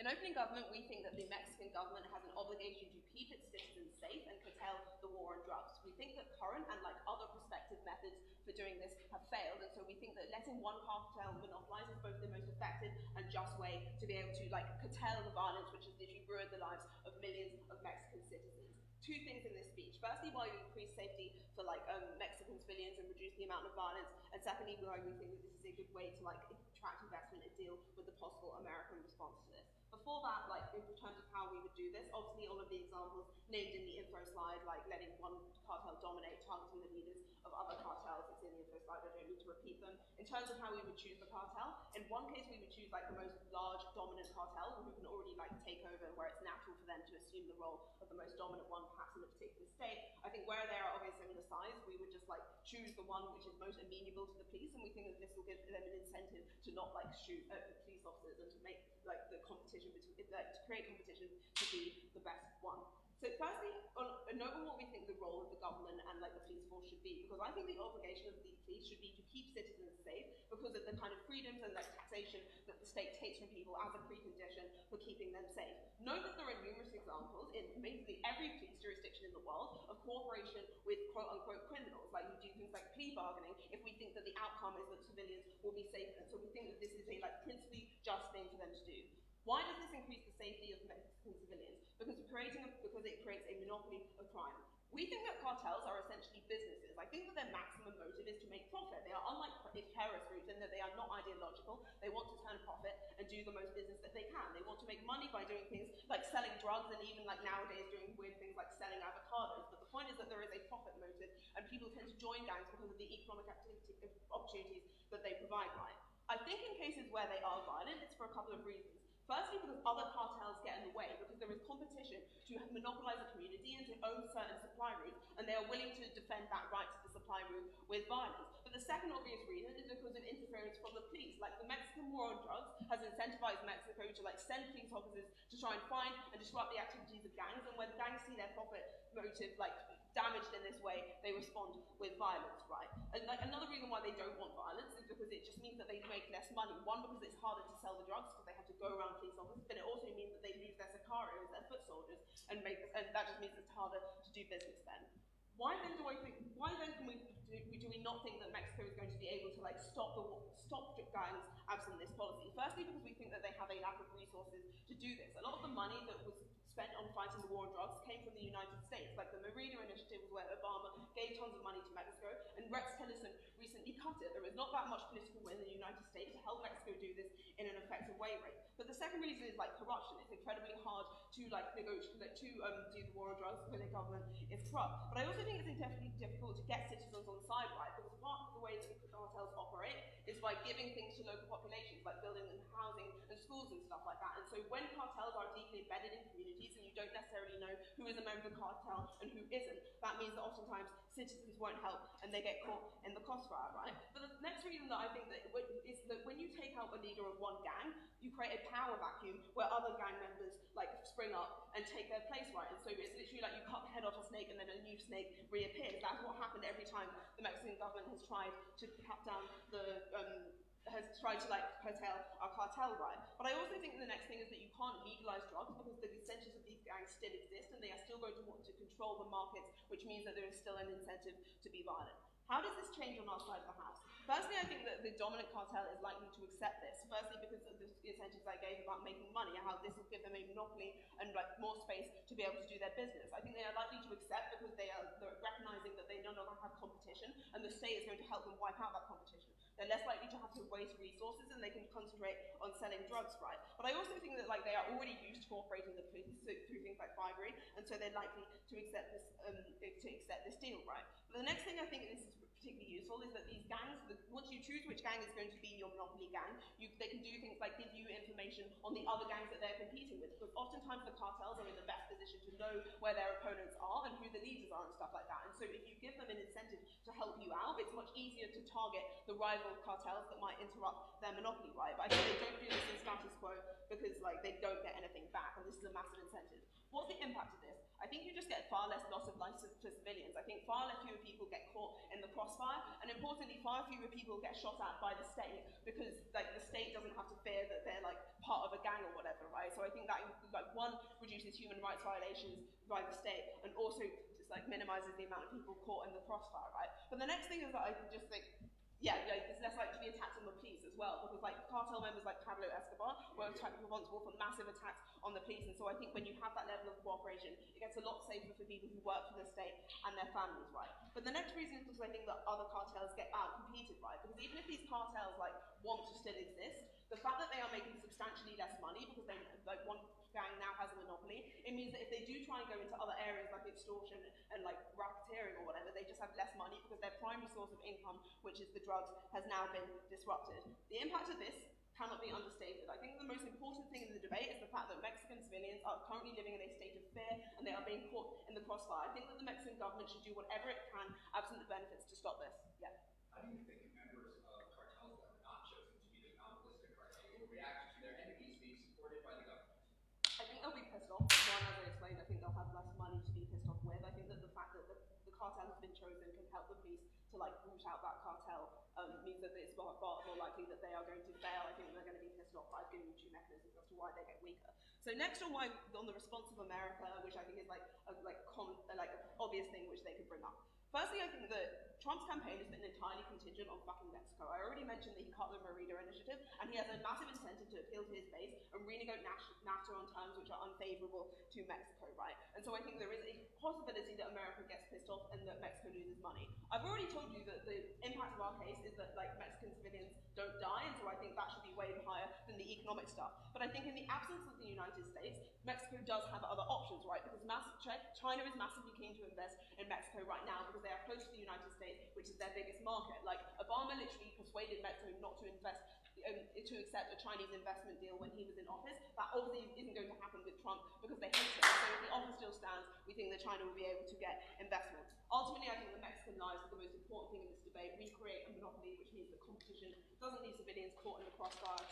In opening government, we think that the Mexican government has an obligation to keep its citizens safe and curtail the war on drugs. We think that current and other prospective methods for doing this have failed, and so we think that letting one cartel monopolize is both the most effective and just way to be able to curtail the violence which has literally ruined the lives of millions of Mexican citizens. Two things in this speech. Firstly, why we increase safety for Mexican civilians and reduce the amount of violence, and secondly, why we think that this is a good way to attract investment and deal with the possible American response to this. Before that, in terms of how we would do this, obviously all of the examples named in the info slide, like letting one cartel dominate, targeting the leaders of other cartels, it's in the info slide, I don't need to repeat them. In terms of how we would choose the cartel, in one case we would choose the most large dominant cartel who can already take over and where it's natural for them to assume the role of the most dominant one, perhaps in a particular state. I think where they are of a similar size, we would just choose the one which is most amenable to the police, and we think that this will give them an incentive to not shoot at police officers and to make the competition between, to create competition to be the best one. So firstly, a note on what we think the role of the government and the police force should be, because I think the obligation of the police should be to keep citizens safe because of the kind of freedoms and taxation that the state takes from people as a precondition for keeping them safe. Note that there are numerous examples in basically every police jurisdiction in the world of cooperation with quote-unquote criminals, you do things like plea bargaining if we think that the outcome is that civilians will be safer. So we think that this is a principally just thing for them to do. Why does this increase the safety of Mexican civilians? Because it creates a monopoly of crime. We think that cartels are essentially businesses. I think that their maximum motive is to make profit. They are unlike terrorist groups in that they are not ideological. They want to turn profit and do the most business that they can. They want to make money by doing things like selling drugs and even nowadays doing weird things like selling avocados. But the point is that there is a profit motive and people tend to join gangs because of the economic opportunities that they provide, right? I think in cases where they are violent, it's for a couple of reasons. Firstly, because other cartels get in the way, because there is competition to monopolize a community and to own certain supply routes, and they are willing to defend that right to the supply route with violence. But the second obvious reason is because of interference from the police. The Mexican war on drugs has incentivized Mexico to send police officers to try and find and disrupt the activities of gangs, and when gangs see their profit motive damaged in this way, they respond with violence, right? And another reason why they don't want violence is because it just means that they make less money. One, because it's harder to sell the drugs because they have to go around police officers, but it also means that they lose their sicarios, their foot soldiers, and that just means it's harder to do business then. Why then do we not think that Mexico is going to be able to stop gangs absent this policy? Firstly, because we think that they have a lack of resources to do this. A lot of the money that was spent on fighting the war on drugs came from the United States, the Merida initiative where Obama gave tons of money to Mexico, and Rex Tillerson recently cut it. There is not that much political will in the United States to help Mexico do this in an effective way, right? But the second reason is corruption. It's incredibly hard to negotiate do the war on drugs because the government is corrupt. But I also think it's incredibly difficult to get citizens on the side, right? Because part of the way that the cartels operate is by giving things to local populations, like building and housing and schools and stuff like that. And so when cartels are deeply embedded in communities and you don't necessarily know who is a member of the cartel and who isn't, that means that oftentimes citizens won't help and they get caught in the crossfire, right? But the next reason that I think that is that when you take out a leader of one gang, you create a power vacuum where other gang members spring up and take their place, right? And so it's literally you cut the head off a snake and then a new snake reappears. That's what happened every time the Mexican government has tried to cut down has tried to curtail our cartel right. But I also think the next thing is that you can't legalize drugs because the incentives of these gangs still exist and they are still going to want to control the markets, which means that there is still an incentive to be violent. How does this change on our side of the house? Firstly, I think that the dominant cartel is likely to accept this. Firstly, because of the incentives I gave about making money and how this will give them a monopoly and more space to be able to do their business. I think they are likely to accept because they're recognizing that they no longer have competition and the state is going to help them wipe out that competition. They're less likely to have to waste resources and they can concentrate on selling drugs, right? But I also think that they are already used to cooperating with the police through things like bribery, and so they're likely to accept this deal, right? But the next thing I think is particularly useful is that these gangs, once you choose which gang is going to be your monopoly gang, they can do things like give you information on the other gangs that they're competing with, because oftentimes the cartels are in the best position to know where their opponents are and who the leaders are and stuff like that. And so if you give them an incentive to help you out, it's much easier to target the rival cartels that might interrupt their monopoly, right? But I think they don't do this in status quo because they don't get anything back, and this is a massive incentive. What's the impact of this? I think you just get far less loss of life to civilians. I think far fewer people get caught in the crossfire, and importantly, far fewer people get shot at by the state because the state doesn't have to fear that they're part of a gang or whatever, right? So I think reduces human rights violations by the state, and also just like minimizes the amount of people caught in the crossfire, right? But the next thing is that I just think, yeah, there's less likely to be attacks on the police as well, because like cartel members like Pablo Escobar were responsible for massive attacks on the police, and so I think when you have that level of cooperation, it gets a lot safer for people who work for the state and their families, right? But the next reason is because I think that other cartels get out-competed, right? Because even if these cartels like want to still exist, the fact that they are making substantially less money because they like one gang now has a monopoly, it means that if they do try and go into other areas like extortion and like racketeering or whatever, they just have less money because their primary source of income, which is the drugs, has now been disrupted. The impact of this cannot be understated. I think the most important thing in the debate is the fact that Mexican civilians are currently living in a state of fear and they are being caught in the crossfire. I think that the Mexican government should do whatever it can, absent the benefits, to stop this. Yeah. How do you think members of cartels that were not chosen to be the monopolistic cartel will react to their enemies being supported by the government? I think they'll be pissed off. One, as I explained, I think they'll have less money to be pissed off with. I think that the fact that the cartel has been chosen can help the police to like root out that cartel, means that it's far more likely that they are going to fail. I think they're going to be pissed off. I've given you two mechanisms as to why they get weaker. So next on the response of America, which I think is like obvious thing which they could bring up. Firstly, I think that Trump's campaign has been entirely contingent on fucking Mexico. I already mentioned that he cut the Merida initiative, and he has a massive incentive to appeal to his base and renegotiate NAFTA on terms which are unfavorable to Mexico, right? And so I think there is a possibility that America gets pissed off and that Mexico loses money. I've already told you that the impact of our case is that like Mexican civilians don't die, and so I think that should be way higher than the economic stuff. But I think in the absence of the United States, Mexico does have other options, right? Because China is massively keen to invest in Mexico right now because they are close to the United States, which is their biggest market. Like, Obama literally persuaded Mexico not to invest, to accept a Chinese investment deal when he was in office. That obviously isn't going to happen with Trump because they hate him. So if the offer still stands, we think that China will be able to get investment. Ultimately, I think the Mexican lives are the most important thing in this debate. We create a monopoly, which means that competition doesn't leave civilians caught in the crossfire.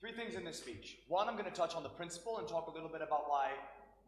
Three things in this speech. One, I'm going to touch on the principle and talk a little bit about why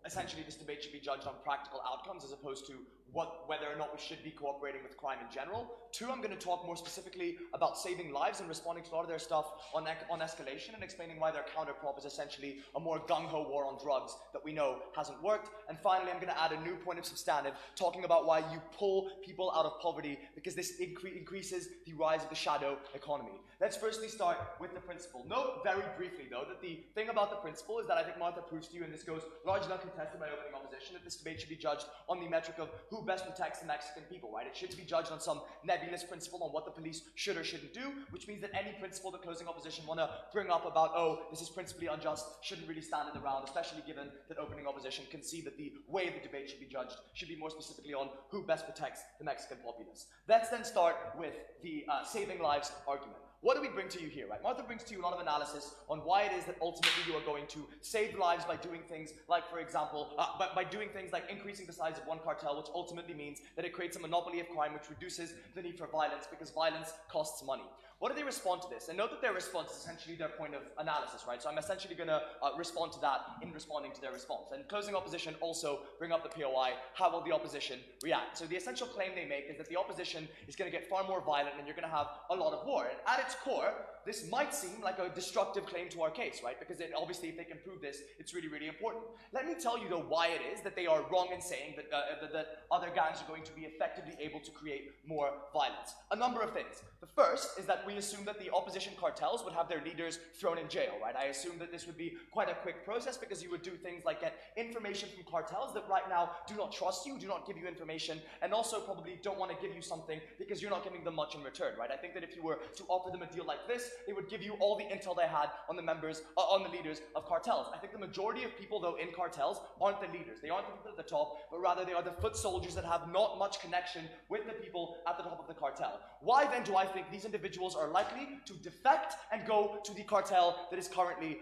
essentially this debate should be judged on practical outcomes as opposed to whether or not we should be cooperating with crime in general. Two, I'm going to talk more specifically about saving lives and responding to a lot of their stuff on escalation and explaining why their counterprop is essentially a more gung-ho war on drugs that we know hasn't worked. And finally, I'm going to add a new point of substantive talking about why you pull people out of poverty because this increases the rise of the shadow economy. Let's firstly start with the principle. Note very briefly, though, that the thing about the principle is that I think Martha proves to you, and this goes largely uncontested by opening opposition, that this debate should be judged on the metric of who best protects the Mexican people, right? It shouldn't be judged on some nebulous principle on what the police should or shouldn't do, which means that any principle the closing opposition want to bring up about, oh, this is principally unjust, shouldn't really stand in the round, especially given that opening opposition can see that the way the debate should be judged should be more specifically on who best protects the Mexican populace. Let's then start with the saving lives argument. What do we bring to you here, right? Martha brings to you a lot of analysis on why it is that ultimately you are going to save lives by doing things like, for example, by doing things like increasing the size of one cartel, which ultimately means that it creates a monopoly of crime, which reduces the need for violence because violence costs money. What do they respond to this? And note that their response is essentially their point of analysis, right? So I'm essentially going to respond to that in responding to their response. And closing opposition also bring up the POI, how will the opposition react? So the essential claim they make is that the opposition is going to get far more violent and you're going to have a lot of war. And at its core, this might seem like a destructive claim to our case, right? Because obviously if they can prove this, it's really, really important. Let me tell you though why it is that they are wrong in saying that other gangs are going to be effectively able to create more violence. A number of things. The first is that we assume that the opposition cartels would have their leaders thrown in jail, right? I assume that this would be quite a quick process because you would do things like get information from cartels that right now do not trust you, do not give you information, and also probably don't want to give you something because you're not giving them much in return, right? I think that if you were to offer them a deal like this, they would give you all the intel they had on the leaders of cartels. I think the majority of people, though, in cartels aren't the leaders. They aren't the people at the top, but rather they are the foot soldiers that have not much connection with the people at the top of the cartel. Why then do I think these individuals are likely to defect and go to the cartel that is currently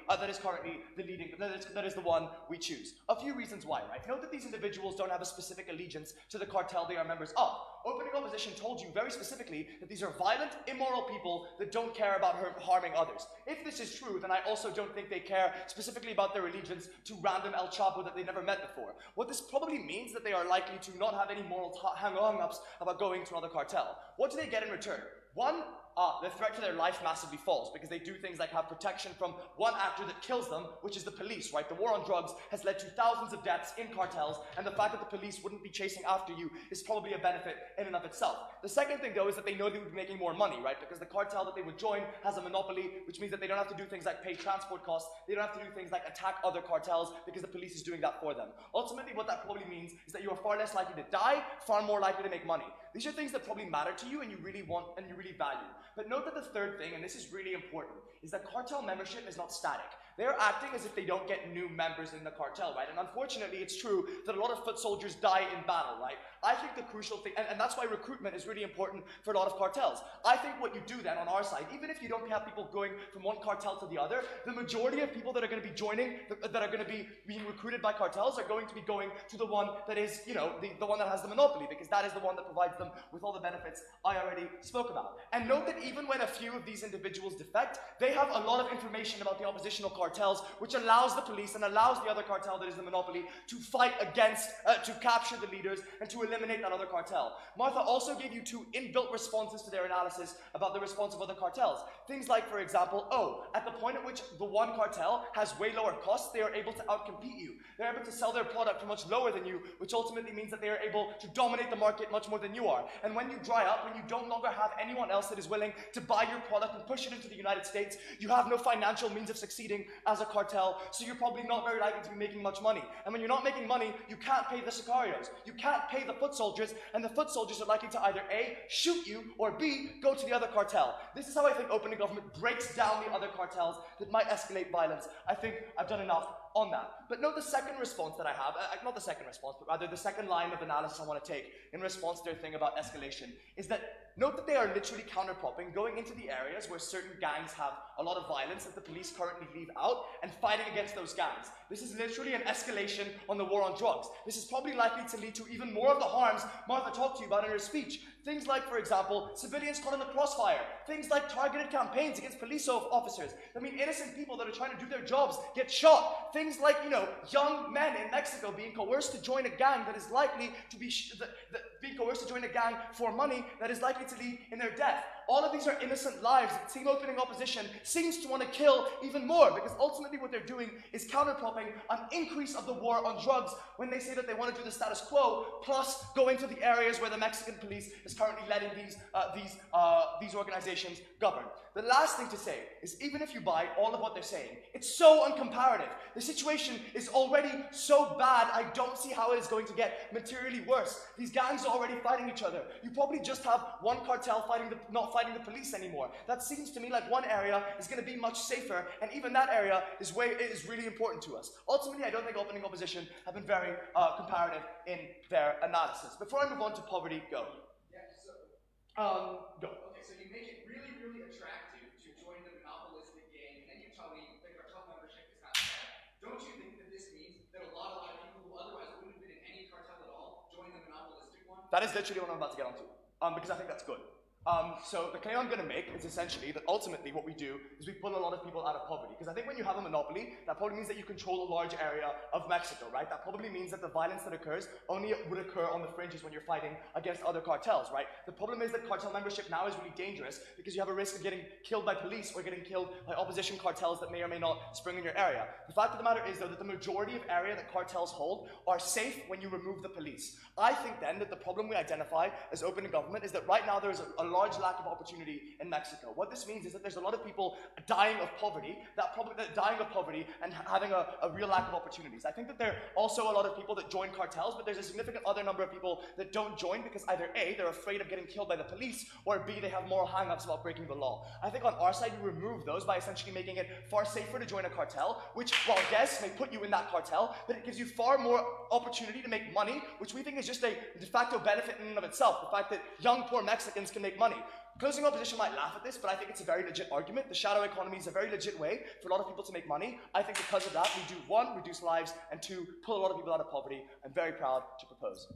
the leading, that is the one we choose? A few reasons why, right? Note that these individuals don't have a specific allegiance to the cartel they are members of. Opening opposition told you very specifically that these are violent, immoral people that don't care about harming others. If this is true, then I also don't think they care specifically about their allegiance to random El Chapo that they never met before. What this probably means that they are likely to not have any moral hang-ups about going to another cartel. What do they get in return? One, the threat to their life massively falls because they do things like have protection from one actor that kills them, which is the police, right? The war on drugs has led to thousands of deaths in cartels, and the fact that the police wouldn't be chasing after you is probably a benefit in and of itself. The second thing, though, is that they know they would be making more money, right? Because the cartel that they would join has a monopoly, which means that they don't have to do things like pay transport costs, they don't have to do things like attack other cartels because the police is doing that for them. Ultimately, what that probably means is that you are far less likely to die, far more likely to make money. These are things that probably matter to you and you really want and you really value. But note that the third thing, and this is really important, is that cartel membership is not static. They're acting as if they don't get new members in the cartel, right? And unfortunately, it's true that a lot of foot soldiers die in battle, right? I think the crucial thing, and that's why recruitment is really important for a lot of cartels. I think what you do then on our side, even if you don't have people going from one cartel to the other, the majority of people that are going to be joining, that are going to be being recruited by cartels are going to be going to the one that is, the one that has the monopoly, because that is the one that provides them with all the benefits I already spoke about. And note that even when a few of these individuals defect, they have a lot of information about the oppositional cartels, which allows the police and allows the other cartel that is the monopoly to fight against, to capture the leaders and to eliminate that other cartel. Martha also gave you two inbuilt responses to their analysis about the response of other cartels. Things like, for example, at the point at which the one cartel has way lower costs, they are able to outcompete you. They're able to sell their product for much lower than you, which ultimately means that they are able to dominate the market much more than you are. And when you dry up, when you don't longer have anyone else that is willing to buy your product and push it into the United States, you have no financial means of succeeding as a cartel, so you're probably not very likely to be making much money. And when you're not making money, you can't pay the sicarios. You can't pay the foot soldiers, and the foot soldiers are likely to either A, shoot you, or B, go to the other cartel. This is how I think opening government breaks down the other cartels that might escalate violence. I think I've done enough on that. But note the second response that I have, not the second response, but rather the second line of analysis I want to take in response to their thing about escalation, is that note that they are literally counterpropping, going into the areas where certain gangs have a lot of violence that the police currently leave out, and fighting against those gangs. This is literally an escalation on the war on drugs. This is probably likely to lead to even more of the harms Martha talked to you about in her speech. Things like, for example, civilians caught in the crossfire. Things like targeted campaigns against police officers. I mean, innocent people that are trying to do their jobs get shot. Things like, young men in Mexico being coerced to join a gang that is likely to be being coerced to join a gang for money that is likely to lead in their death. All of these are innocent lives that Team Opening Opposition seems to want to kill even more, because ultimately what they're doing is counterpropping an increase of the war on drugs when they say that they want to do the status quo, plus go into the areas where the Mexican police is currently letting these organizations govern. The last thing to say is, even if you buy all of what they're saying, it's so uncomparative. The situation is already so bad, I don't see how it is going to get materially worse. These gangs are already fighting each other. You probably just have one cartel not fighting the police anymore. That seems to me like one area is going to be much safer, and even that area is really important to us. Ultimately, I don't think Opening Opposition have been very comparative in their analysis. Before I move on to poverty, go. Yeah, so, go. Okay, so you make it really, really attractive to join the monopolistic gang, and then you tell me the cartel membership is not bad. Don't you think that this means that a lot of people who otherwise wouldn't have been in any cartel at all join the monopolistic one? That is literally what I'm about to get onto, because I think that's good. So the claim I'm going to make is essentially that ultimately what we do is we pull a lot of people out of poverty. Because I think when you have a monopoly, that probably means that you control a large area of Mexico, right? That probably means that the violence that occurs only would occur on the fringes when you're fighting against other cartels, right? The problem is that cartel membership now is really dangerous because you have a risk of getting killed by police or getting killed by opposition cartels that may or may not spring in your area. The fact of the matter is, though, that the majority of area that cartels hold are safe when you remove the police. I think then that the problem we identify as opening government is that right now there's a large lack of opportunity in Mexico. What this means is that there's a lot of people dying of poverty, and having a real lack of opportunities. I think that there are also a lot of people that join cartels, but there's a significant other number of people that don't join because either A, they're afraid of getting killed by the police, or B, they have moral hang-ups about breaking the law. I think on our side we remove those by essentially making it far safer to join a cartel, which, while yes, may put you in that cartel, but it gives you far more opportunity to make money, which we think is just a de facto benefit in and of itself, the fact that young, poor Mexicans can make money. Closing opposition might laugh at this, but I think it's a very legit argument. The shadow economy is a very legit way for a lot of people to make money. I think because of that, we do, one, reduce lives, and two, pull a lot of people out of poverty. I'm very proud to propose.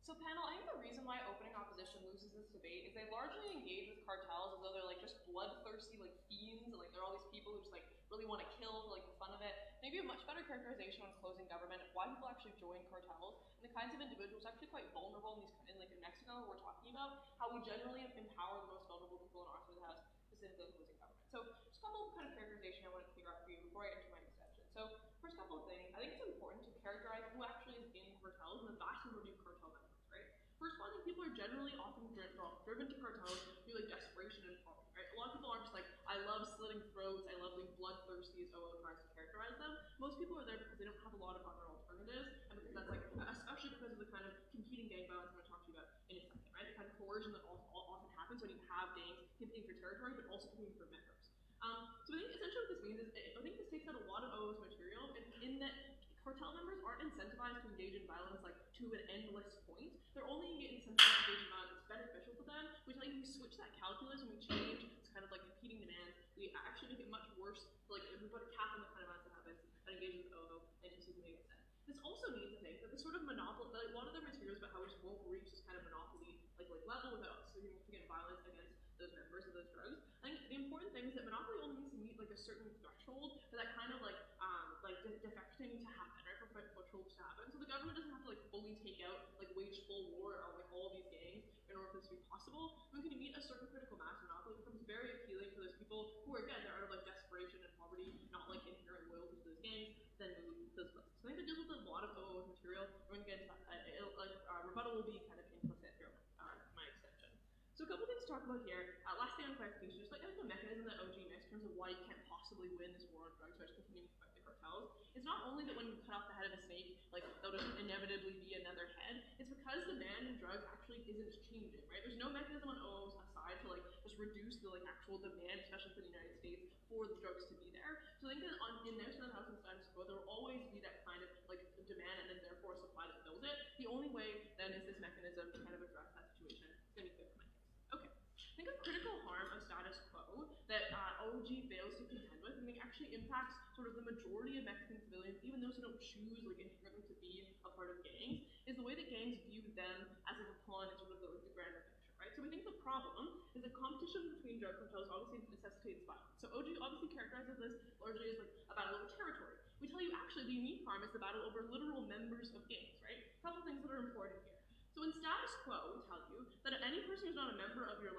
So panel, I think the reason why opening opposition loses this debate is they largely engage with cartels as though they're like just bloodthirsty like fiends, and like they're all these people who just like really want to kill for like the fun of it. Maybe a much better characterization on closing government, why people actually join cartels, and the kinds of individuals actually quite vulnerable in like in Mexico who we're talking about, how we generally empower the most vulnerable people in our house, specifically closing government. So just a couple of kind of characterization I want to clear up for you before I enter my exception. So first couple of things, I think it's important to characterize who actually is in cartels and the vast majority of cartel members. First of all, I think people are generally often driven to cartels through like desperation and poverty, right? A lot of people aren't just like, I love slitting throats, I love being bloodthirsty as OO tries to characterize them. Most people are there because they don't have a lot of other alternatives, and because that's like, especially because of the kind of competing gang violence I'm going to talk to you about in a second, right? The kind of coercion that often happens when you have gangs competing for territory, but also competing for members. So I think essentially what this means is, I think this takes out a lot of OO's material in that cartel members aren't incentivized to engage in violence like to an endless point. They're only incentivized to engage in violence that's beneficial to them, which like we switch that calculus and we change this kind of like competing demands, we actually make it much worse to like if we put a cap on the kind of violence that happens and engage with OO and just using it instead. This also means I think that the sort of monopoly, like, a lot of the materials about how we just won't reach this kind of monopoly like level without significant violence against those members of those drugs. I think the important thing is that monopoly only needs to meet like a certain threshold for that kind of like defecting to happen, right? For trolls to happen. So the government doesn't have to like fully take out, like wage full war on like all these gangs in order for this to be possible. When you meet a certain critical mass, monopoly becomes very appealing for those people who are again they're out of like desperation and poverty, not like inherent loyalty to those gangs, then move those places. So I think that deals with a lot of OO material. We're going to get into that. Rebuttal will be kind of implicit here, my extension. So a couple things to talk about here. Last thing on clarification, just like I think the mechanism that OG makes in terms of why you can't possibly win this war on drugs by just continuing to fight the cartels. It's not only that when you cut off the head of a snake, like there'll just inevitably be another head. It's because the demand in drugs actually isn't changing, right? There's no mechanism on OO's side to like just reduce the like actual demand, especially for the United States, for the drugs to be there. So I think that in Nelson House and status quo, there will always be that kind of like demand and then therefore a supply that fills it. The only way then is this mechanism to kind of address that situation. It's going to be clear for my case. Okay. Think of critical harm of status quo that OG fails to contend with, and it actually impacts sort of the majority of Mexican civilians, even those who don't choose like inherently to be a part of gangs, is the way that gangs view them as a pawn in sort of the grander picture, right? So we think the problem is that competition between drug cartels obviously necessitates violence. So OG obviously characterizes this largely as like a battle over territory. We tell you actually the unique harm is the battle over literal members of gangs, right? A couple things that are important here. So in status quo, we tell you that any person who's not a member of your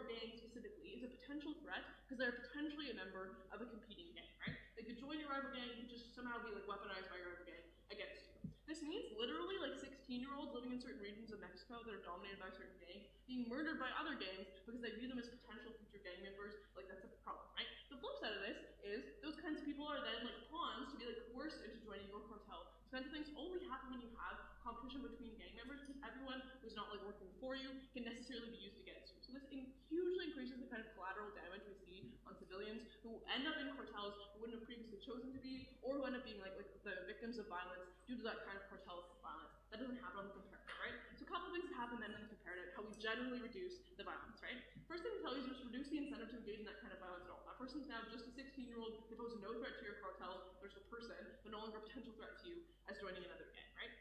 gang specifically is a potential threat because they're potentially a member of a competing gang, right? They could join your rival gang, you could just somehow be like weaponized by your rival gang against you. This means literally like 16-year-olds living in certain regions of Mexico that are dominated by a certain gang being murdered by other gangs because they view them as potential future gang members. Like that's a problem, right? The flip side of this is those kinds of people are then like pawns to be like coerced into joining your cartel. These kinds of things only happen when you have competition between gang members, because everyone who's not like working for you can necessarily be used against you. So this hugely increases the kind of collateral damage we see on civilians who end up in cartels who wouldn't have previously chosen to be, or who end up being like the victims of violence due to that kind of cartel violence. That doesn't happen on the comparative, right? So a couple things that happen then in the comparative, how we generally reduce the violence, right? First thing to tell you is just reduce the incentive to engage in that kind of violence at all. That person's now just a 16-year-old, they pose no threat to your cartel, they're just a person, but no longer a potential threat to you as joining another gang, right?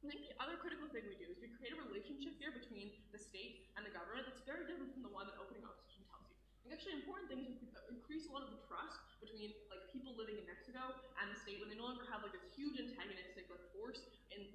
I think the other critical thing we do is we create a relationship here between the state and the government that's very different from the one that opening opposition tells you. I think actually important things is we increase a lot of the trust between like people living in Mexico and the state when they no longer have like this huge antagonistic like force in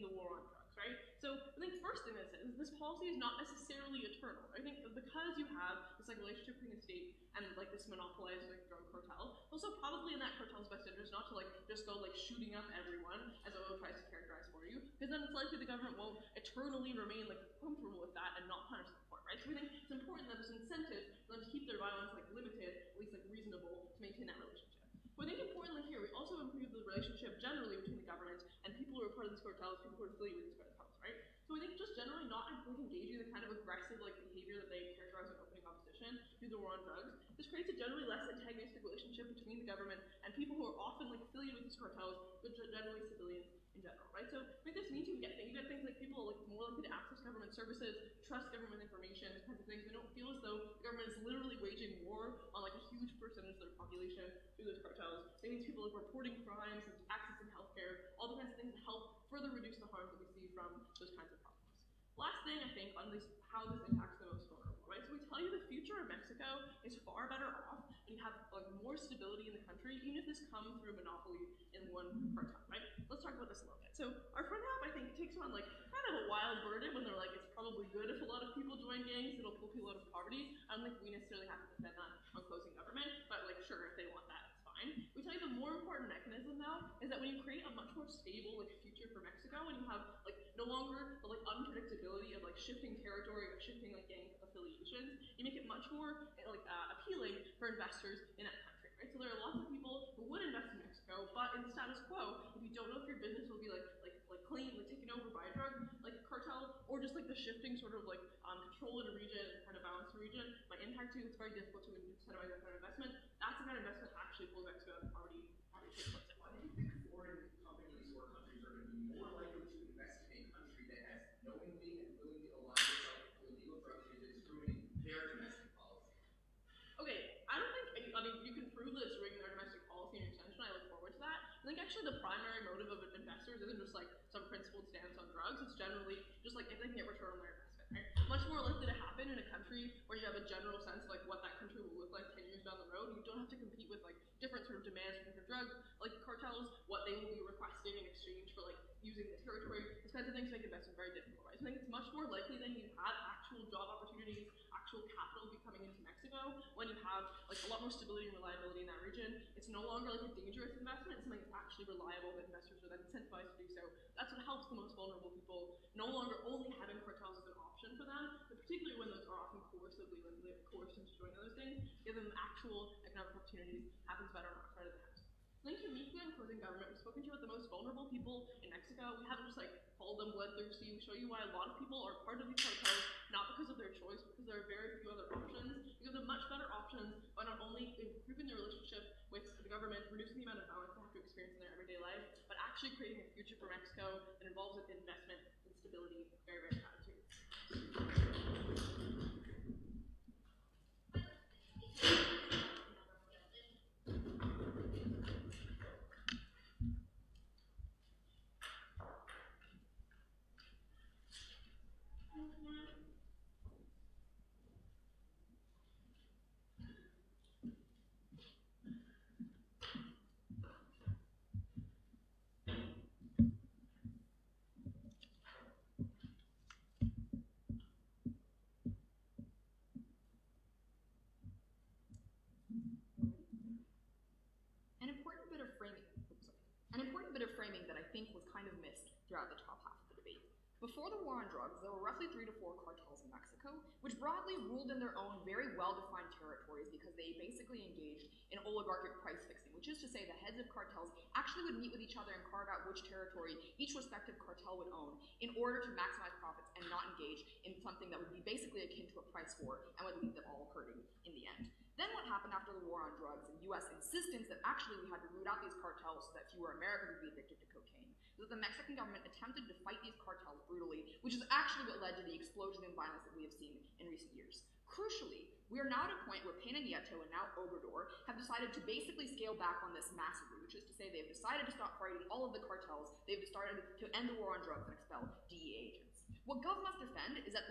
the war on drugs, right? So I think the first thing that says is this policy is not necessarily eternal. I think because you have this like relationship between the state and like this monopolized like drug cartel, also probably in that cartel's best interest not to like just go like shooting up everyone as OO tries to characterize for you, because then it's likely the government won't eternally remain like comfortable with that and not punish them for it, right? So we think it's important that there's an incentive for them to keep their violence like limited, at least like reasonable, to maintain that relationship. But I think importantly here, we also improve the relationship generally between the government and people who are part of these cartels, people who are affiliated with these cartels, right? So I think just generally not engaging in the kind of aggressive like behavior that they characterize in opening opposition through the war on drugs. This creates a generally less antagonistic relationship between the government and people who are often like affiliated with these cartels, but generally civilians in general, right? So I think this means you get things like people like more likely to access government services, trust government information, these kinds of things. They don't feel as though the government is literally waging war on like a huge percentage of their population through those cartels. It means people like reporting crimes and accessing healthcare, all the kinds of things that help further reduce the harm that we see from those kinds of problems. Last thing, I think, on this, how this impacts the most vulnerable, right? So we tell you the future of Mexico is far better off and you have like more stability in the country, even if this comes through monopoly in one cartel, right? Let's talk about this a little bit. So our front half, I think, takes on like kind of a wild burden when they're like, it's probably good if a lot of people join gangs, it'll pull people out of poverty. I don't think we necessarily have to defend that on closing government, but like sure, if they want that, it's fine. We tell you the more important mechanism now is that when you create a much more stable like future for Mexico, and you have like no longer the like unpredictability of like shifting territory or shifting like gang affiliations, you make it much more like appealing for investors in that country, right? So there are lots of people who would invest in Mexico, but in the status quo, if you don't know if your business will be like clean, like taken over by a drug, like a cartel, or just like the shifting sort of like control in a region and kind of balance the region might impact you. It's very difficult to incentivize that kind of investment. That's the kind of investment actually pulls Mexico out of poverty takes place. Why do you think foreign companies or countries are going to be more likely to invest in a country that has knowingly and willingly aligned itself with illegal drug users ruining their domestic policy? Okay, I don't think, I mean, you can prove that it's rigging their domestic policy and extension. I look forward to that. I think actually the primary motive of investors isn't just like some principled stance on drugs. It's generally just like if they can get return on their investment, right? Much more likely to happen in a country where you have a general sense of like what that country will look like 10 years down the road. You don't have to compete with like different sort of demands for different drugs, like cartels, what they will be requesting in exchange for like using the territory. These kinds of things make investment very difficult, right? So I think it's much more likely than you have actual job opportunities, actual capital be coming into Mexico when you have like a lot more stability and reliability in that region. It's no longer like a dangerous investment, it's something that's actually reliable that investors are then incentivized to do so. That's what helps the most vulnerable people, no longer only having cartels as an option for them, but particularly when those are often coercively coerced into joining those things, give them actual economic opportunities, happens better on our side of the house. I think uniquely on closing government, we've spoken to you about the most vulnerable people in Mexico. We haven't just like called them bloodthirsty. We show you why a lot of people are part of these cartels, not because of their choice, because there are very few other options. We give them much better options by not only improving their relationship with the government, reducing the amount of violence they have to experience in their everyday life, but actually creating a future for Mexico that involves investment and stability. Very, very proud too. An important bit of framing that I think was kind of missed throughout the top half of the debate. Before the war on drugs, there were roughly 3 to 4 cartels in Mexico, which broadly ruled in their own very well-defined territories because they basically engaged in oligarchic price fixing, which is to say the heads of cartels actually would meet with each other and carve out which territory each respective cartel would own in order to maximize profits and not engage in something that would be basically akin to a price war and would leave them all hurting in the end. Then what happened after the war on drugs and U.S. insistence that actually we had to root out these cartels so that fewer Americans would be addicted to cocaine, was that the Mexican government attempted to fight these cartels brutally, which is actually what led to the explosion in violence that we have seen in recent years. Crucially, we are now at a point where Peña Nieto and now Obrador have decided to basically scale back on this massively, which is to say they've decided to stop fighting all of the cartels, they've started to end the war on drugs and expel DEA agents. What Gov must defend is that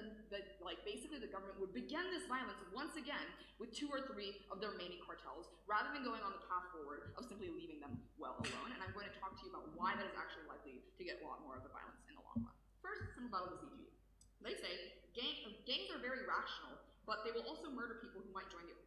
basically the government would begin this violence once again with 2 or 3 of their remaining cartels, rather than going on the path forward of simply leaving them well alone. And I'm going to talk to you about why that is actually likely to get a lot more of the violence in the long run. First, some about the CG. They say gangs are very rational, but they will also murder people who might join the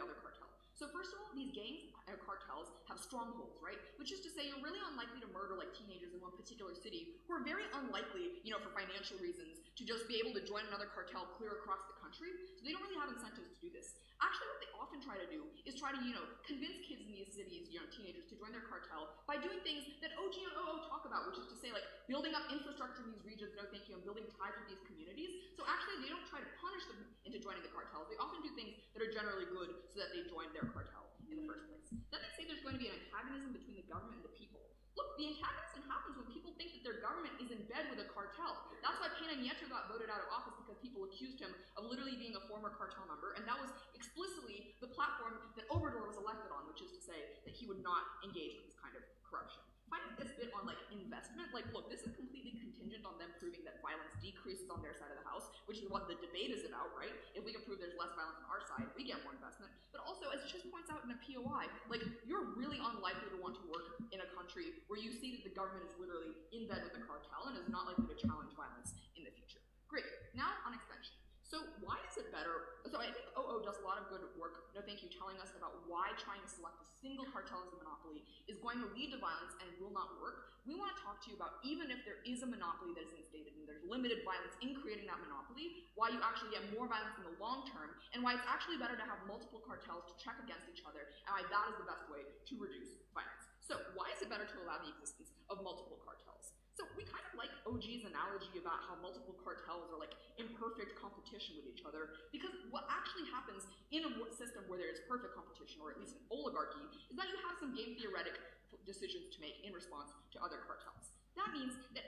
other cartel. So first of all, these gangs or cartels have strongholds, right? Which is to say you're really unlikely to murder like teenagers in one particular city who are very unlikely, for financial reasons, to just be able to join another cartel clear across the country. So they don't really have incentives to do this. Actually, what they often try to do is try to, convince kids in these cities, teenagers, to join their cartel by doing things that OG and OO talk about, which is to say, like, building up infrastructure in these regions, building ties with these communities. So actually, they don't try to punish them into joining the cartels. They often do things that are generally good so that they join their cartel in the first place. Then they say there's going to be an antagonism between the government and the people. Look, the antagonism happens when people think that their government is in bed with a cartel. That's why Peña Nieto got voted out of office, because people accused him of literally being a former cartel member, and that was explicitly the platform that Obrador was elected on, which is to say that he would not engage in this kind of corruption. Finally, this bit on investment, like, look, this is completely contingent on them proving that violence decreases on their side of the house, which is what the debate is about, right? If we can prove there's less violence on our side, we get more investment. But also, as Chiz points out in a POI, like, you're really unlikely to want to work in a country where you see that the government is literally in bed with the cartel and is not likely to challenge violence in the future. Great. Now on extension. So why is it better? So I think OO does a lot of good work, no thank you, telling us about why trying to select a single cartel as a monopoly is going to lead to violence and will not work. We want to talk to you about, even if there is a monopoly that is instated and there's limited violence in creating that monopoly, why you actually get more violence in the long term, and why it's actually better to have multiple cartels to check against each other, and why that is the best way to reduce violence. So why is it better to allow the existence of multiple cartels? So we kind of like OG's analogy about how multiple cartels are like imperfect competition with each other, because what actually happens in a system where there is perfect competition, or at least an oligarchy, is that you have some game theoretic decisions to make in response to other cartels. That means that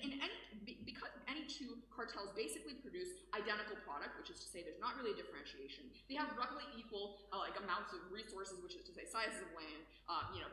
because any two cartels basically produce identical product, which is to say there's not really a differentiation, they have roughly equal like amounts of resources, which is to say sizes of land,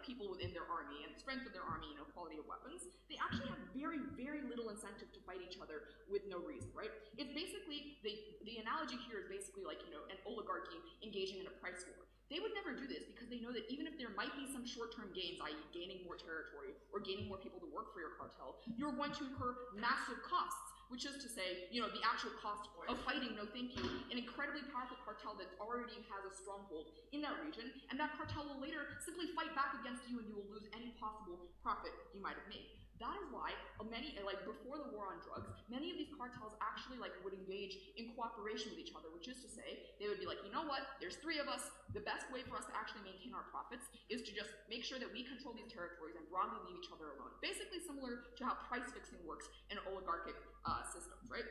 people within their army, and strength of their army, quality of weapons, they actually have very, very little incentive to fight each other with no reason, right? It's basically, the analogy here is basically like, an oligarchy engaging in a price war. They would never do this because they know that even if there might be some short-term gains, i.e. gaining more territory or gaining more people to work for your cartel, you're going to incur massive costs, which is to say, the actual cost of fighting, no thank you, an incredibly powerful cartel that already has a stronghold in that region, and that cartel will later simply fight back against you and you will lose any possible profit you might have made. That is why before the war on drugs, many of these cartels actually would engage in cooperation with each other, which is to say, they would be like, you know what, there's 3 of us, the best way for us to actually maintain our profits is to just make sure that we control these territories and broadly leave each other alone. Basically similar to how price fixing works in oligarchic systems, right?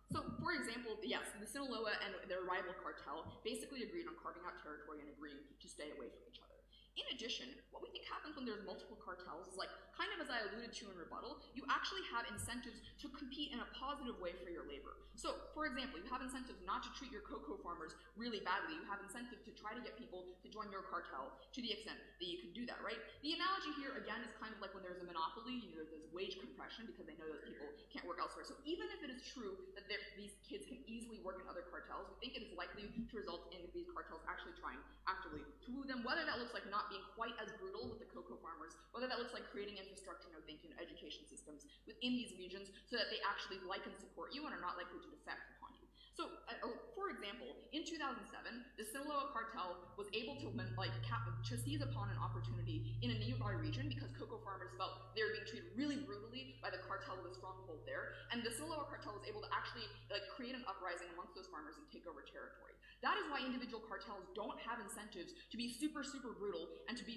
So, for example, yes, the Sinaloa and their rival cartel basically agreed on carving out territory and agreeing to stay away from each other. In addition, what we think happens when there's multiple cartels is kind of as I alluded to in Rebuttal, you actually have incentives to compete in a positive way for your labor. So, for example, you have incentives not to treat your cocoa farmers really badly. You have incentives to try to get people to join your cartel to the extent that you can do that, right? The analogy here, again, is kind of like when there's a monopoly, there's wage compression because they know that people can't work elsewhere. So even if it is true that these kids can easily work in other cartels, we think it is likely to result in these cartels actually trying actively to woo them, whether that looks like not being quite as brutal with the cocoa farmers, whether that looks like creating infrastructure, and education systems within these regions so that they actually like and support you and are not likely to defect upon you. So, for example, in 2007, the Sinaloa cartel was able to seize upon an opportunity in a nearby region because cocoa farmers felt they were being treated really brutally by the cartel with a stronghold there, and the Sinaloa cartel was able to actually create an uprising amongst those farmers and take over territory. That is why individual cartels don't have incentives to be super, super brutal and to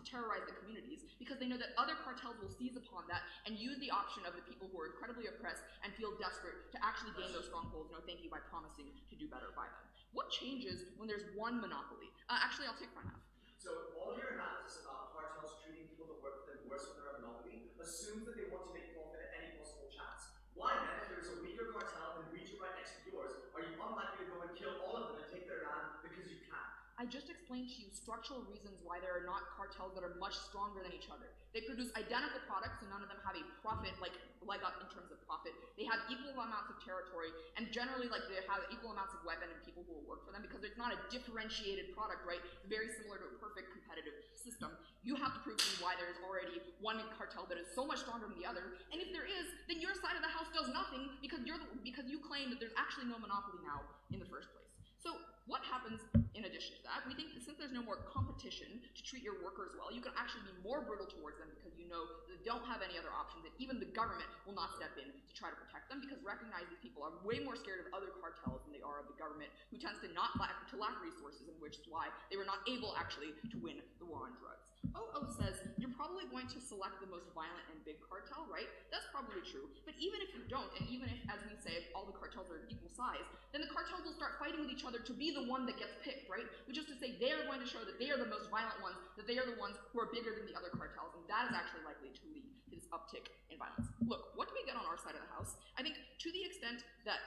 terrorize the communities, because they know that other cartels will seize upon that and use the option of the people who are incredibly oppressed and feel desperate to actually gain those strongholds, no thank you, by promising to do better by them. What changes when there's one monopoly? Actually, I'll take front half. So all of your analysis about cartels treating people that work for them worse when they're a monopoly assumes that they want to make profit at any possible chance. Why then, if there's a weaker cartel in the region right next to yours, are you unlikely to go and kill all of them and take their land because you can? I just explained to you structural reasons why there are not cartels that are much stronger than each other. They produce identical products, so none of them have a profit, leg up in terms of profit. They have equal amounts of territory, and generally, they have equal amounts of weapon and people who will work for them, because it's not a differentiated product, right? It's very similar to a perfect competitive system. You have to prove to me why there is already one cartel that is so much stronger than the other, and if there is, then your side of the house does nothing because you claim that there's actually no monopoly now in the first place. So what happens in addition to that? We think that since there's no more competition to treat your workers well, you can actually be more brutal towards them because you know that they don't have any other options, and even the government will not step in to try to protect them, because recognize these people are way more scared of other cartels than they are of the government, who tends to lack resources, and which is why they were not able actually to win the war on drugs. OO says you're probably going to select the most violent and big cartel, right? That's probably true. But even if you don't, and even if, as we say, all the cartels are equal size, then the cartels will start fighting with each other to be the one that gets picked, right? Which is to say they are going to show that they are the most violent ones, that they are the ones who are bigger than the other cartels, and that is actually likely to lead to this uptick in violence. Look, what do we get on our side of the house? I think to the extent that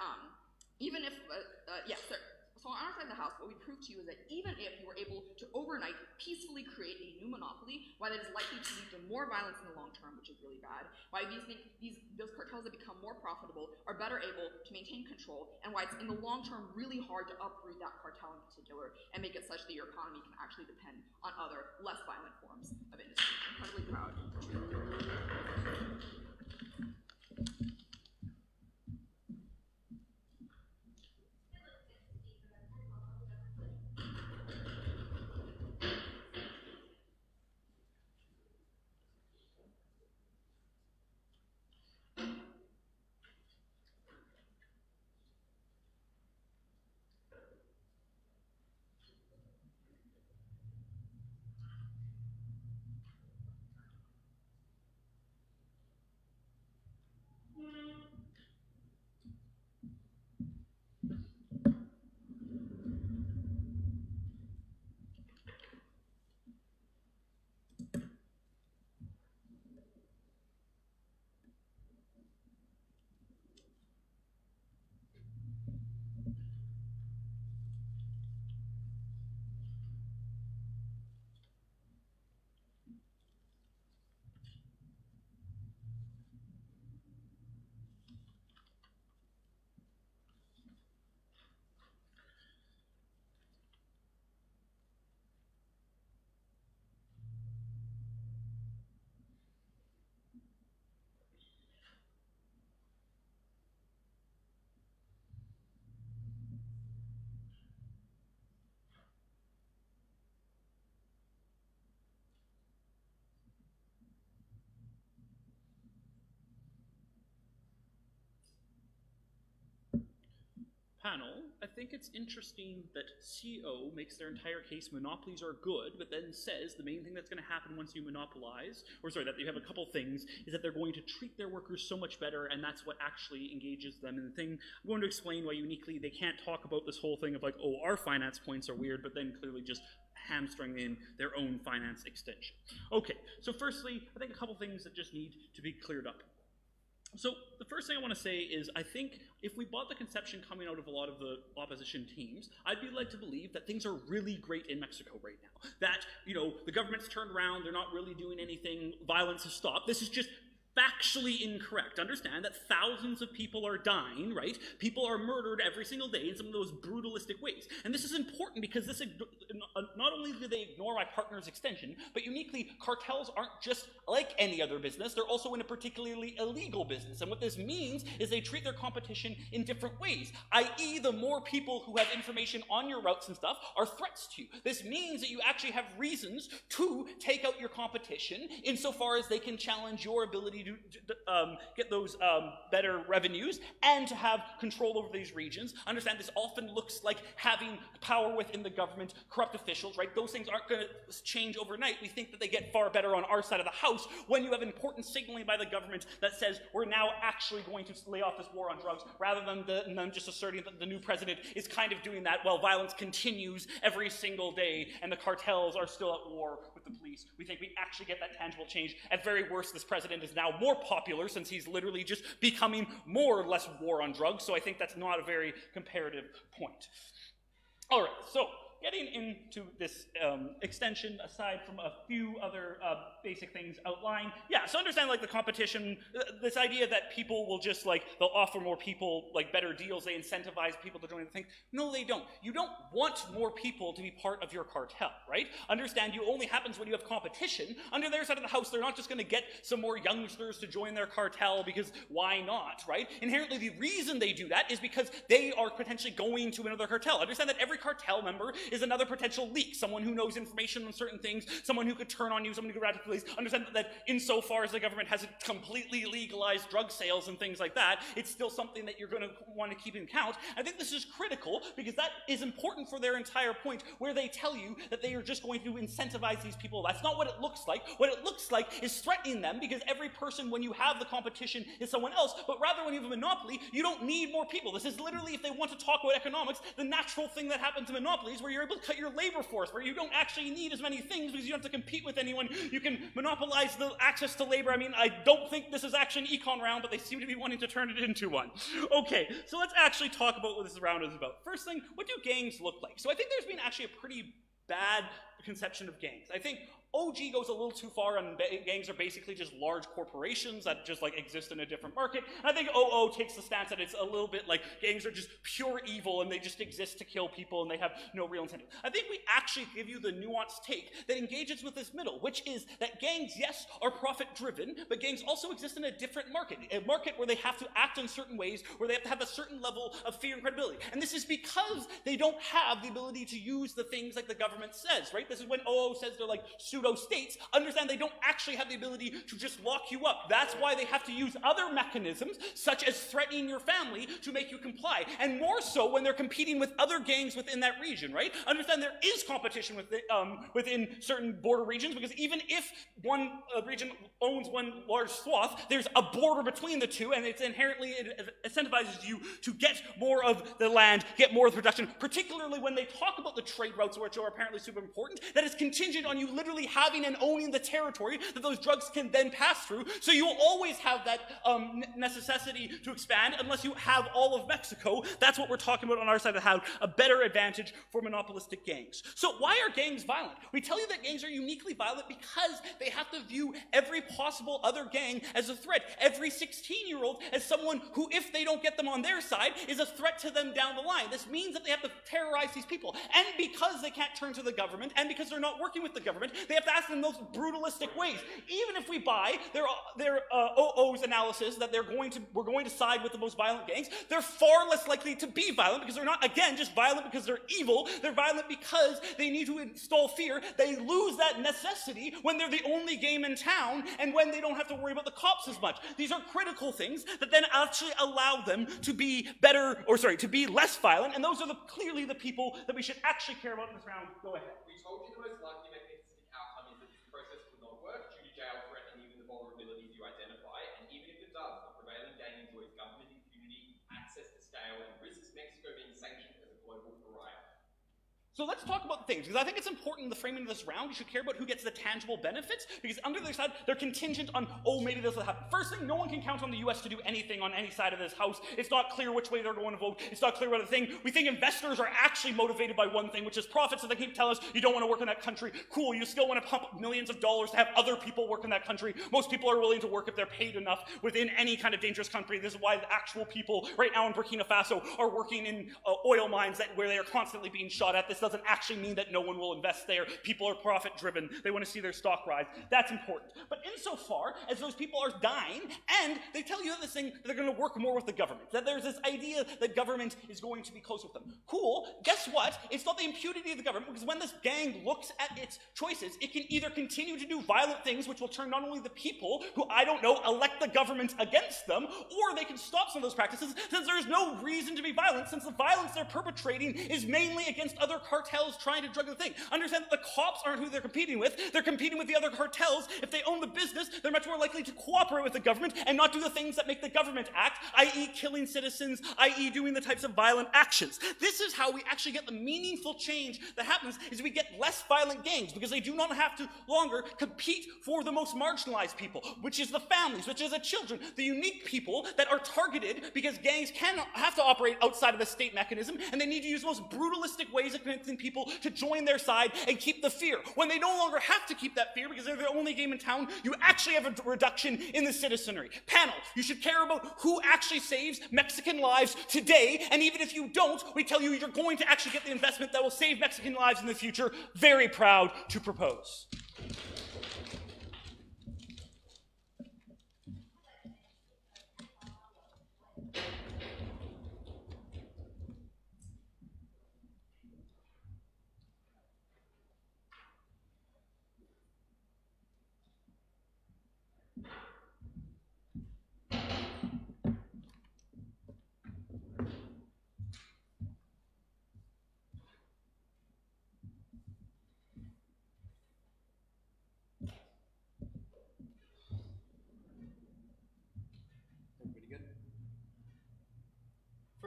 even if, so on our side of the house, what what we proved to you is that even if you were able to overnight peacefully create a new monopoly, why that is likely to lead to more violence in the long term, which is really bad, why those cartels that become more profitable are better able to maintain control, and why it's in the long term really hard to uproot that cartel in particular and make it such that your economy can actually depend on other, less violent forms of industry. I'm incredibly proud. Panel, I think it's interesting that CO makes their entire case monopolies are good, but then says the main thing that's going to happen once you monopolize, or sorry, that you have a couple things, is that they're going to treat their workers so much better, and that's what actually engages them in the thing. I'm going to explain why uniquely they can't talk about this whole thing of like, oh, our finance points are weird, but then clearly just hamstring in their own finance extension. Okay, so firstly, I think a couple things that just need to be cleared up. So the first thing I want to say is I think if we bought the conception coming out of a lot of the opposition teams, I'd be led to believe that things are really great in Mexico right now. That, you know, the government's turned around, they're not really doing anything, violence has stopped. This is just factually incorrect. Understand that thousands of people are dying, right? People are murdered every single day in some of those brutalistic ways. And this is important because this not only do they ignore my partner's extension, but uniquely, cartels aren't just like any other business, they're also in a particularly illegal business. And what this means is they treat their competition in different ways, i.e. the more people who have information on your routes and stuff are threats to you. This means that you actually have reasons to take out your competition insofar as they can challenge your ability to get those better revenues and to have control over these regions. Understand this often looks like having power within the government, corrupt officials, right? Those things aren't going to change overnight. We think that they get far better on our side of the house when you have important signaling by the government that says we're now actually going to lay off this war on drugs, rather than them just asserting that the new president is kind of doing that while violence continues every single day and the cartels are still at war with the police. We think we actually get that tangible change. At very worst, this president is now more popular since he's literally just becoming more or less war on drugs, so I think that's not a very comparative point. All right, so getting into this extension, aside from a few other basic things outlined, yeah, so understand like the competition, this idea that people will just like, they'll offer more people like better deals, they incentivize people to join the thing. No, they don't. You don't want more people to be part of your cartel, right? Understand you only happens when you have competition. Under their side of the house, they're not just gonna get some more youngsters to join their cartel because why not, right? Inherently, the reason they do that is because they are potentially going to another cartel. Understand that every cartel member is another potential leak, someone who knows information on certain things, someone who could turn on you, someone who could rat to police. Understand that insofar as the government hasn't completely legalized drug sales and things like that, it's still something that you're going to want to keep in count. I think this is critical because that is important for their entire point where they tell you that they are just going to incentivize these people. That's not what it looks like. What it looks like is threatening them because every person, when you have the competition, is someone else, but rather when you have a monopoly, you don't need more people. This is literally, if they want to talk about economics, the natural thing that happens in monopolies where you're able to cut your labor force, where you don't actually need as many things because you don't have to compete with anyone. You can monopolize the access to labor. I mean, I don't think this is actually an econ round, but they seem to be wanting to turn it into one. Okay, so let's actually talk about what this round is about. First thing, what do gangs look like? So I think there's been actually a pretty bad conception of gangs. I think OG goes a little too far, and gangs are basically just large corporations that just like exist in a different market. And I think OO takes the stance that it's a little bit like gangs are just pure evil and they just exist to kill people and they have no real intent. I think we actually give you the nuanced take that engages with this middle, which is that gangs, yes, are profit-driven, but gangs also exist in a different market, a market where they have to act in certain ways, where they have to have a certain level of fear and credibility. And this is because they don't have the ability to use the things like the government says, right? This is when OO says they're like pseudo-states. Understand they don't actually have the ability to just lock you up. That's why they have to use other mechanisms, such as threatening your family, to make you comply. And more so when they're competing with other gangs within that region, right? Understand there is competition within certain border regions, because even if one region owns one large swath, there's a border between the two, and it's inherently, it incentivizes you to get more of the land, get more of the production, particularly when they talk about the trade routes, which are apparently super important, that is contingent on you literally having and owning the territory that those drugs can then pass through. So you'll always have that necessity to expand unless you have all of Mexico. That's what we're talking about on our side, to have a better advantage for monopolistic gangs. So why are gangs violent? We tell you that gangs are uniquely violent because they have to view every possible other gang as a threat. Every 16-year-old as someone who, if they don't get them on their side, is a threat to them down the line. This means that they have to terrorize these people. And because they can't turn to the government, and because they're not working with the government, they have to ask them in those brutalistic ways. Even if we buy their OO's analysis that we're going to side with the most violent gangs, they're far less likely to be violent, because they're not, again, just violent because they're evil. They're violent because they need to install fear. They lose that necessity when they're the only game in town, and when they don't have to worry about the cops as much. These are critical things that then actually allow them to be to be less violent, and those are clearly the people that we should actually care about in this round. Go ahead. We told you the most likely mechanistic outcome is that this process will not work due to jail threatening even the vulnerabilities you identify, and even if it does, the prevailing gang enjoys government impunity, access to scale, and risks Mexico being sanctioned as a global pariah. So let's talk about things, because I think it's important in the framing of this round. You should care about who gets the tangible benefits, because under their side, they're contingent on, oh, maybe this will happen. First thing, no one can count on the U.S. to do anything on any side of this house. It's not clear which way they're going to vote. It's not clear what the thing. We think investors are actually motivated by one thing, which is profit, so they keep telling us, you don't want to work in that country. Cool, you still want to pump millions of dollars to have other people work in that country. Most people are willing to work if they're paid enough within any kind of dangerous country. This is why the actual people right now in Burkina Faso are working in oil mines where they are constantly being shot at. This doesn't actually mean that no one will invest there. People are profit-driven. They want to see their stock rise. That's important. But insofar as those people are dying, and they tell you that they're going to work more with the government, that there's this idea that government is going to be close with them. Cool. Guess what? It's not the impunity of the government, because when this gang looks at its choices, it can either continue to do violent things, which will turn not only the people who, I don't know, elect the government against them, or they can stop some of those practices, since there's no reason to be violent, since the violence they're perpetrating is mainly against other cartels trying to drug the thing. Understand that the cops aren't who they're competing with. They're competing with the other cartels. If they own the business, they're much more likely to cooperate with the government and not do the things that make the government act, i.e. killing citizens, i.e. doing the types of violent actions. This is how we actually get the meaningful change that happens, is we get less violent gangs, because they do not have to longer compete for the most marginalized people, which is the families, which is the children, the unique people that are targeted, because gangs have to operate outside of the state mechanism, and they need to use the most brutalistic ways of convincing people to join their side and keep the fear. When they no longer have to keep that fear because they're the only game in town, you actually have a reduction in the citizenry. Panel, you should care about who actually saves Mexican lives today, and even if you don't, we tell you you're going to actually get the investment that will save Mexican lives in the future. Very proud to propose.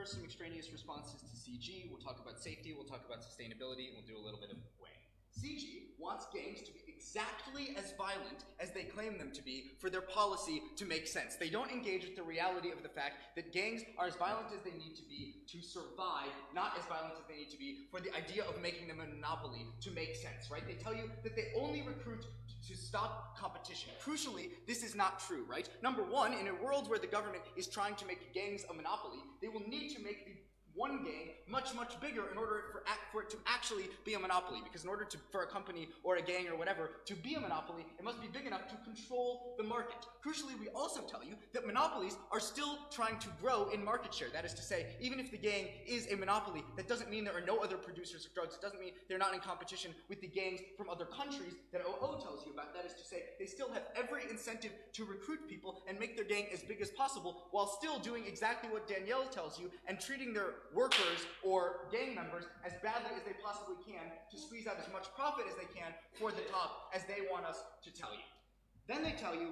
first some extraneous responses to CG, we'll talk about safety, we'll talk about sustainability, and we'll do a little bit of weighing. CG wants gangs to be exactly as violent as they claim them to be for their policy to make sense. They don't engage with the reality of the fact that gangs are as violent as they need to be to survive, not as violent as they need to be for the idea of making them a monopoly to make sense, right? They tell you that they only recruit to stop competition. Crucially, this is not true, right? Number one, in a world where the government is trying to make gangs a monopoly, they will need to make the one gang much, much bigger in order for it to actually be a monopoly. Because in order for a company or a gang or whatever to be a monopoly, it must be big enough to control the market. Crucially, we also tell you that monopolies are still trying to grow in market share. That is to say, even if the gang is a monopoly, that doesn't mean there are no other producers of drugs. It doesn't mean they're not in competition with the gangs from other countries that OO tells you about. That is to say, they still have every incentive to recruit people and make their gang as big as possible while still doing exactly what Danielle tells you and treating their workers or gang members as badly as they possibly can to squeeze out as much profit as they can for the top, as they want us to tell you. Then they tell you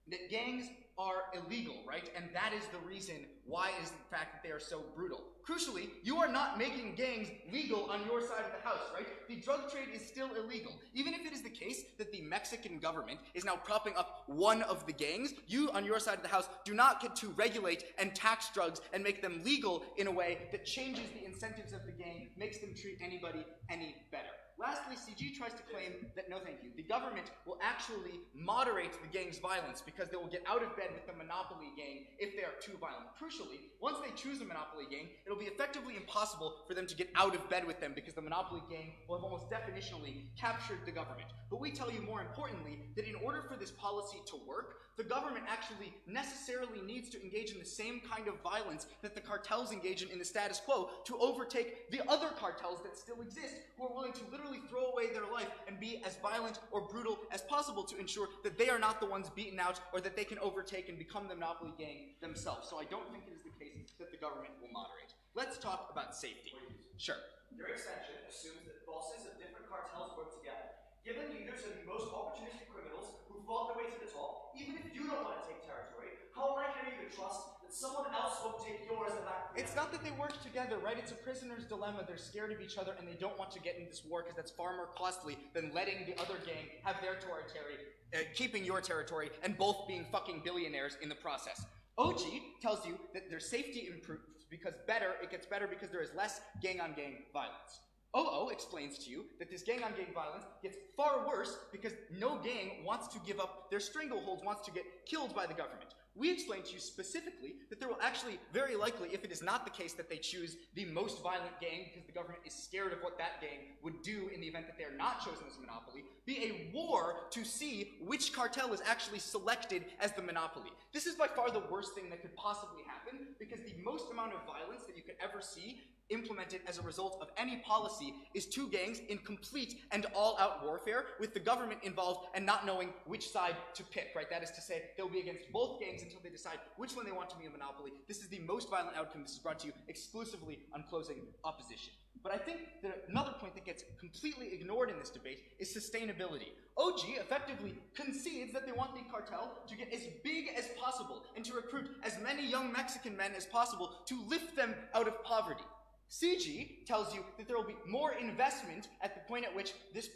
that gangs are illegal, right? And that is the reason why is the fact that they are so brutal. Crucially, you are not making gangs legal on your side of the house, right? The drug trade is still illegal. Even if it is the case that the Mexican government is now propping up one of the gangs, you on your side of the house do not get to regulate and tax drugs and make them legal in a way that changes the incentives of the gang, makes them treat anybody any better. Lastly, CG tries to claim that, no thank you, the government will actually moderate the gang's violence because they will get out of bed with the monopoly gang if they are too violent. Crucially, once they choose a monopoly gang, it'll be effectively impossible for them to get out of bed with them because the monopoly gang will have almost definitionally captured the government. But we tell you more importantly that in order for this policy to work, the government actually necessarily needs to engage in the same kind of violence that the cartels engage in the status quo to overtake the other cartels that still exist, who are willing to literally throw away their life and be as violent or brutal as possible to ensure that they are not the ones beaten out or that they can overtake and become the monopoly gang themselves. So I don't think it is the case that the government will moderate. Let's talk about safety. Sure. Your extension assumes that bosses of different cartels work together. Given leaders are the most opportunistic criminals who fought their way to the top, even if you don't want to take territory, how am I going to even trust that someone else won't take yours and that? It's not that they work together, right? It's a prisoner's dilemma. They're scared of each other and they don't want to get in this war because that's far more costly than letting the other gang have their territory, keeping your territory, and both being fucking billionaires in the process. OG tells you that their safety improves because it gets better because there is less gang-on-gang violence. OO explains to you that this gang-on-gang violence gets far worse because no gang wants to give up their strangleholds, wants to get killed by the government. We explain to you specifically that there will actually, very likely, if it is not the case that they choose the most violent gang because the government is scared of what that gang would do in the event that they are not chosen as a monopoly, be a war to see which cartel is actually selected as the monopoly. This is by far the worst thing that could possibly happen because the most amount of violence that you could ever see implemented as a result of any policy is two gangs in complete and all-out warfare with the government involved and not knowing which side to pick, right? That is to say, they'll be against both gangs until they decide which one they want to be a monopoly. This is the most violent outcome. This is brought to you exclusively on closing opposition. But I think that another point that gets completely ignored in this debate is sustainability. OG effectively concedes that they want the cartel to get as big as possible and to recruit as many young Mexican men as possible to lift them out of poverty. CG tells you that there will be more investment at the point at which this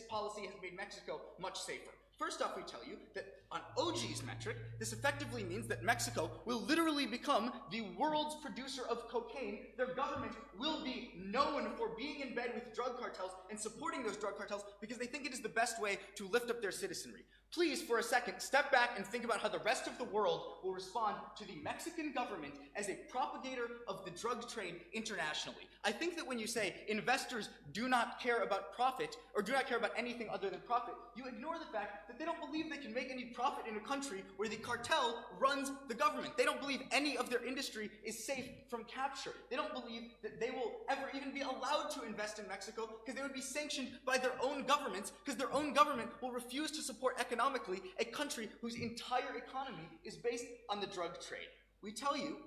policy has made Mexico much safer. First off, we tell you that on OG's metric, this effectively means that Mexico will literally become the world's producer of cocaine. Their government will be known for being in bed with drug cartels and supporting those drug cartels because they think it is the best way to lift up their citizenry. Please, for a second, step back and think about how the rest of the world will respond to the Mexican government as a propagator of the drug trade internationally. I think that when you say investors do not care about profit, or do not care about anything other than profit, you ignore the fact that they don't believe they can make any profit in a country where the cartel runs the government. They don't believe any of their industry is safe from capture. They don't believe that they will ever even be allowed to invest in Mexico because they would be sanctioned by their own governments because their own government will refuse to support economically a country whose entire economy is based on the drug trade. We tell you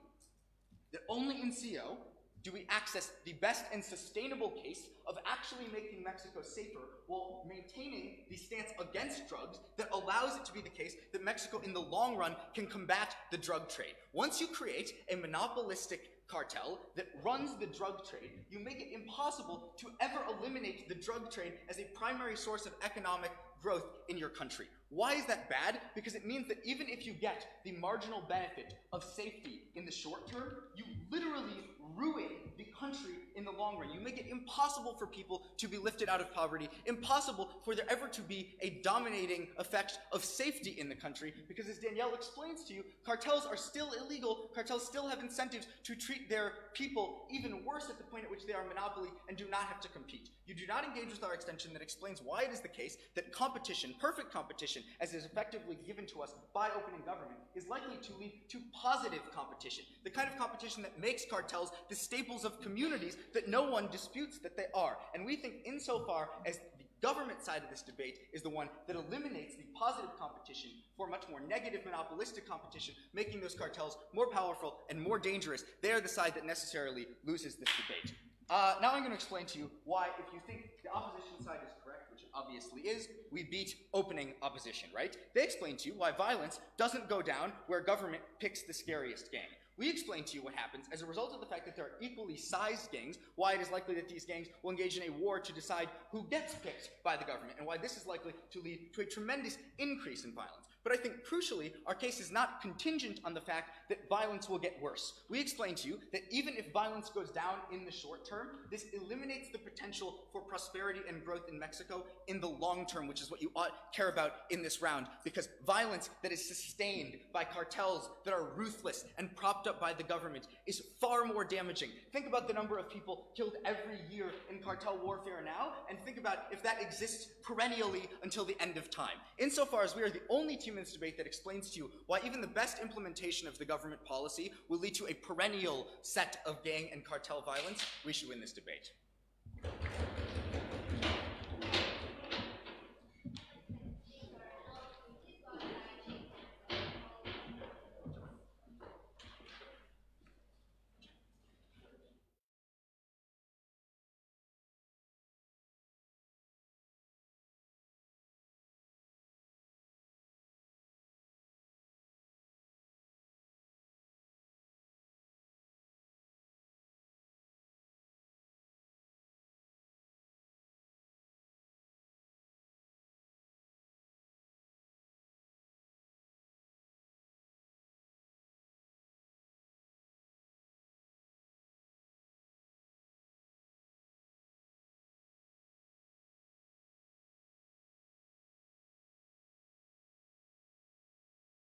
that only in CO do we access the best and sustainable case of actually making Mexico safer while maintaining the stance against drugs that allows it to be the case that Mexico in the long run can combat the drug trade. Once you create a monopolistic cartel that runs the drug trade, you make it impossible to ever eliminate the drug trade as a primary source of economic growth in your country. Why is that bad? Because it means that even if you get the marginal benefit of safety in the short term, you literally ruin the country in the long run. You make it impossible for people to be lifted out of poverty, impossible for there ever to be a dominating effect of safety in the country, because as Danielle explains to you, cartels are still illegal, cartels still have incentives to treat their people even worse at the point at which they are a monopoly and do not have to compete. You do not engage with our extension that explains why it is the case that competition, perfect competition, as is effectively given to us by opening government, is likely to lead to positive competition, the kind of competition that makes cartels the staples of communities that no one disputes that they are. And we think insofar as the government side of this debate is the one that eliminates the positive competition for much more negative monopolistic competition, making those cartels more powerful and more dangerous, they are the side that necessarily loses this debate. Now I'm going to explain to you why, if you think the opposition side is correct, which it obviously is, we beat opening opposition, right? They explain to you why violence doesn't go down where government picks the scariest gang. We explain to you what happens as a result of the fact that there are equally sized gangs, why it is likely that these gangs will engage in a war to decide who gets picked by the government, and why this is likely to lead to a tremendous increase in violence. But I think, crucially, our case is not contingent on the fact that violence will get worse. We explain to you that even if violence goes down in the short term, this eliminates the potential for prosperity and growth in Mexico in the long term, which is what you ought to care about in this round, because violence that is sustained by cartels that are ruthless and propped up by the government is far more damaging. Think about the number of people killed every year in cartel warfare now, and think about if that exists perennially until the end of time. Insofar as we are the only team in this debate that explains to you why even the best implementation of the government policy will lead to a perennial set of gang and cartel violence, we should win this debate.